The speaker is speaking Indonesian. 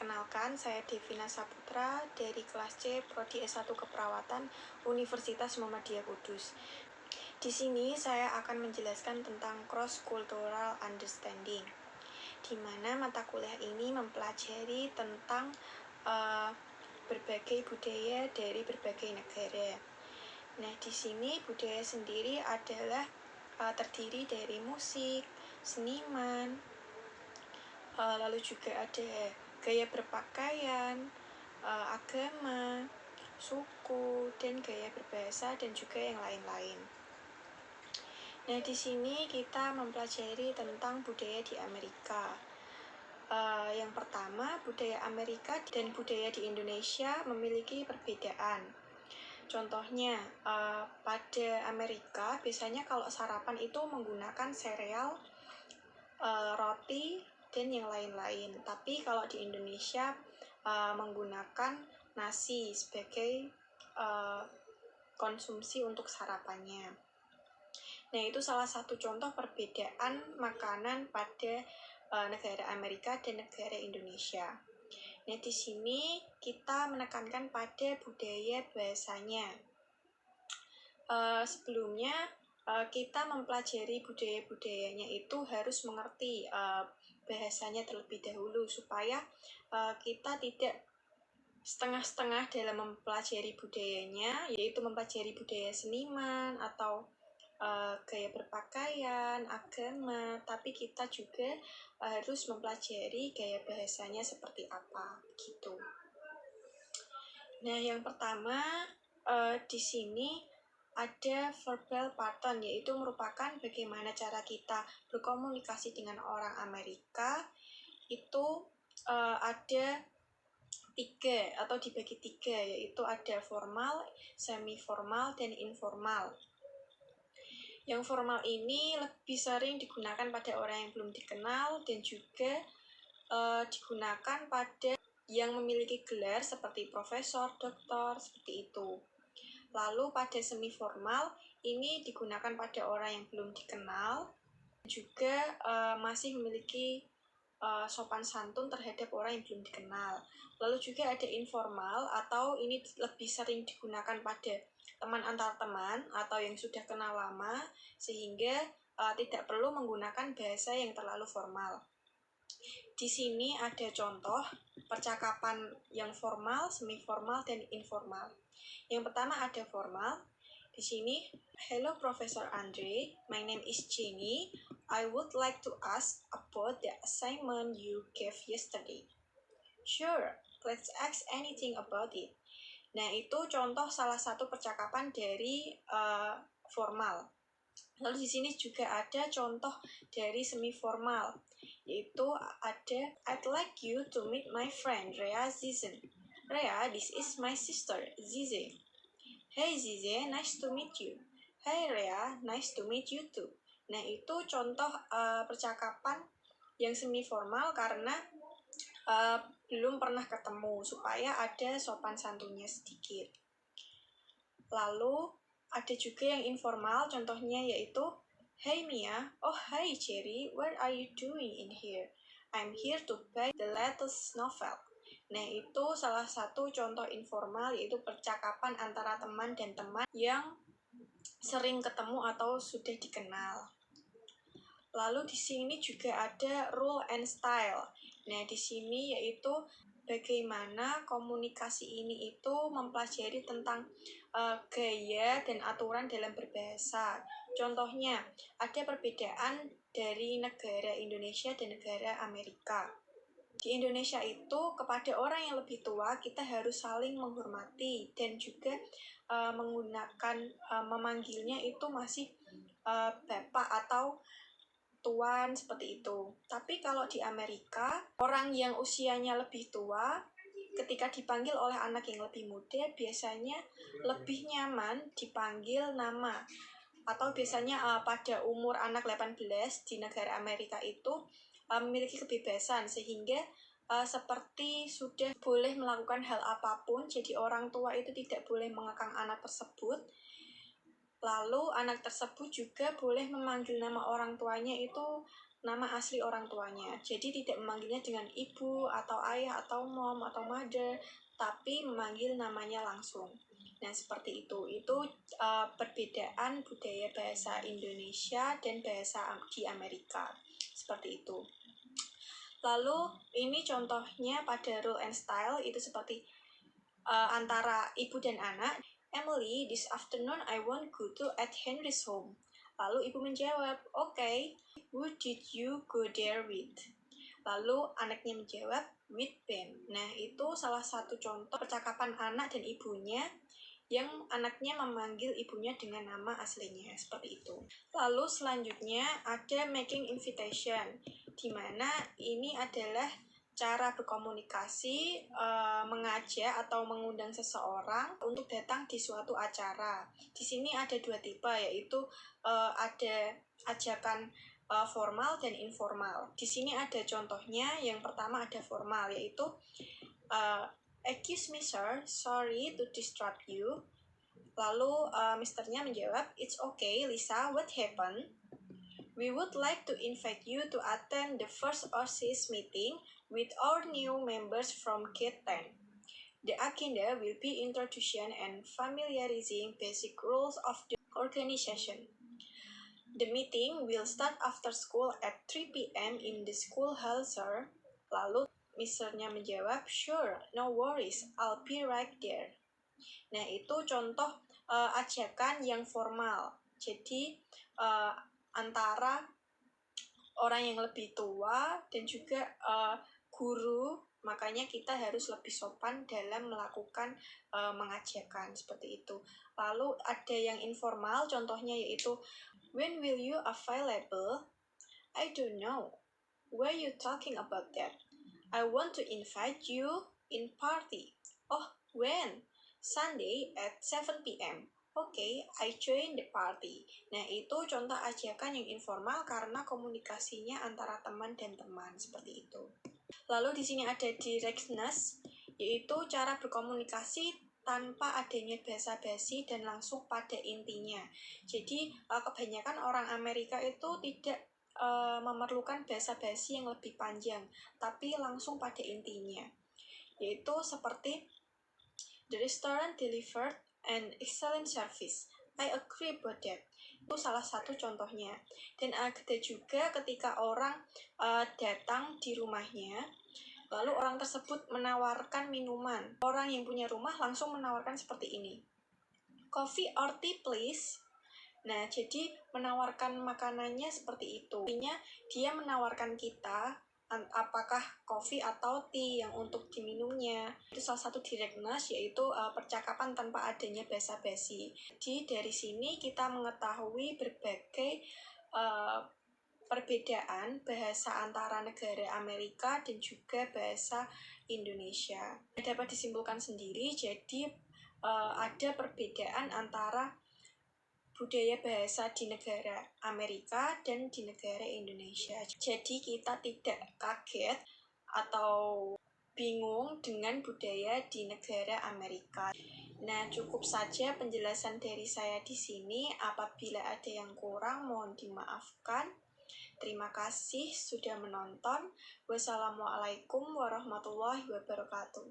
Perkenalkan, saya Devina Saputra dari kelas C Prodi S1 Keperawatan Universitas Muhammadiyah Kudus. Di sini saya akan menjelaskan tentang cross cultural understanding, di mana mata kuliah ini mempelajari tentang berbagai budaya dari berbagai negara. Nah, di sini budaya sendiri adalah terdiri dari musik, seniman, lalu juga ada gaya berpakaian, agama, suku, dan gaya berbahasa, dan juga yang lain-lain. Nah, di sini kita mempelajari tentang budaya di Amerika. Yang pertama, budaya Amerika dan budaya di Indonesia memiliki perbedaan. Contohnya, pada Amerika biasanya kalau sarapan itu menggunakan sereal, roti, dan yang lain-lain. Tapi kalau di Indonesia menggunakan nasi sebagai konsumsi untuk sarapannya. Nah, itu salah satu contoh perbedaan makanan pada negara Amerika dan negara Indonesia. Nah, di sini kita menekankan pada budaya bahasanya. Sebelumnya kita mempelajari budaya-budayanya itu harus mengerti bahasanya terlebih dahulu supaya kita tidak setengah-setengah dalam mempelajari budayanya, yaitu mempelajari budaya seniman atau gaya berpakaian, agama, tapi kita juga harus mempelajari gaya bahasanya seperti apa, gitu. Nah, yang pertama di sini ada verbal pattern, yaitu merupakan bagaimana cara kita berkomunikasi dengan orang Amerika. Itu ada 3 atau dibagi 3, yaitu ada formal, semi-formal, dan informal. Yang formal ini lebih sering digunakan pada orang yang belum dikenal dan juga digunakan pada yang memiliki gelar seperti profesor, doktor, seperti itu. Lalu pada semi-formal ini digunakan pada orang yang belum dikenal, juga masih memiliki sopan santun terhadap orang yang belum dikenal. Lalu juga ada informal, atau ini lebih sering digunakan pada teman antar teman atau yang sudah kenal lama, sehingga tidak perlu menggunakan bahasa yang terlalu formal. Di sini ada contoh percakapan yang formal, semi-formal, dan informal. Yang pertama ada formal. Di sini, hello Professor Andre, my name is Jenny. I would like to ask about the assignment you gave yesterday. Sure, let's ask anything about it. Nah, itu contoh salah satu percakapan dari formal. Lalu di sini juga ada contoh dari semi-formal, yaitu ada I'd like you to meet my friend Rhea Zizen. Rhea, this is my sister Zize. Hey Zize, nice to meet you. Hey Rhea, nice to meet you too. Nah, itu contoh percakapan yang semi-formal karena belum pernah ketemu, supaya ada sopan santunnya sedikit. Lalu ada juga yang informal, contohnya yaitu hey Mia, oh hi Cherry, what are you doing in here? I'm here to buy the latest novel. Nah, itu salah satu contoh informal, yaitu percakapan antara teman dan teman yang sering ketemu atau sudah dikenal. Lalu di sini juga ada rule and style. Nah, di sini yaitu bagaimana komunikasi ini itu mempelajari tentang gaya dan aturan dalam berbahasa. Contohnya, ada perbedaan dari negara Indonesia dan negara Amerika. Di Indonesia itu kepada orang yang lebih tua kita harus saling menghormati dan juga menggunakan memanggilnya itu masih bapak atau tuan, seperti itu. Tapi kalau di Amerika, orang yang usianya lebih tua ketika dipanggil oleh anak yang lebih muda biasanya lebih nyaman dipanggil nama. Atau biasanya pada umur anak 18 di negara Amerika itu memiliki kebebasan, sehingga seperti sudah boleh melakukan hal apapun. Jadi orang tua itu tidak boleh mengekang anak tersebut. Lalu anak tersebut juga boleh memanggil nama orang tuanya itu nama asli orang tuanya. Jadi tidak memanggilnya dengan ibu atau ayah atau mom atau mother, tapi memanggil namanya langsung. Nah, seperti itu. Itu perbedaan budaya bahasa Indonesia dan bahasa di Amerika. Seperti itu. Lalu ini contohnya pada rule and style itu seperti antara ibu dan anak. Emily, this afternoon I want go to at Henry's home. Lalu ibu menjawab, okay, who did you go there with? Lalu anaknya menjawab, with Ben. Nah, itu salah satu contoh percakapan anak dan ibunya yang anaknya memanggil ibunya dengan nama aslinya, seperti itu. Lalu selanjutnya ada making invitation, di mana ini adalah cara berkomunikasi, mengajak atau mengundang seseorang untuk datang di suatu acara. Di sini ada dua tipe, yaitu ada ajakan formal dan informal. Di sini ada contohnya. Yang pertama ada formal, yaitu excuse me sir, sorry to disturb you. Lalu misternya menjawab, it's okay Lisa, what happened? We would like to invite you to attend the first OSIS meeting with our new members from Grade 10. The agenda will be introduction and familiarizing basic rules of the organization. The meeting will start after school at 3 p.m. in the school hall, sir. Lalu misternya menjawab, sure, no worries, I'll be right there. Nah, itu contoh ajakan yang formal. Jadi antara orang yang lebih tua dan juga guru, makanya kita harus lebih sopan dalam melakukan mengajarkan, seperti itu. Lalu ada yang informal, contohnya yaitu when will you available? I don't know. Why you talking about that? I want to invite you in party. Oh, when? Sunday at 7 p.m. Okay, I join the party. Nah, itu contoh ajakan yang informal karena komunikasinya antara teman dan teman, seperti itu. Lalu di sini ada directness, yaitu cara berkomunikasi tanpa adanya basa-basi dan langsung pada intinya. Jadi kebanyakan orang Amerika itu tidak memerlukan basa-basi yang lebih panjang, tapi langsung pada intinya. Yaitu seperti the restaurant delivered an excellent service. I agree about that. Itu salah satu contohnya. Dan ada juga ketika orang datang di rumahnya, lalu orang tersebut menawarkan minuman. Orang yang punya rumah langsung menawarkan seperti ini. Coffee or tea please. Nah, jadi menawarkan makanannya seperti itu. Artinya dia menawarkan kita apakah kopi atau tea yang untuk diminumnya. Itu salah satu directness, yaitu percakapan tanpa adanya basa-basi. Jadi dari sini kita mengetahui berbagai perbedaan bahasa antara negara Amerika dan juga bahasa Indonesia. Dapat disimpulkan sendiri, jadi ada perbedaan antara budaya bahasa di negara Amerika dan di negara Indonesia. Jadi kita tidak kaget atau bingung dengan budaya di negara Amerika. Nah, cukup saja penjelasan dari saya di sini. Apabila ada yang kurang, mohon dimaafkan. Terima kasih sudah menonton. Wassalamualaikum warahmatullahi wabarakatuh.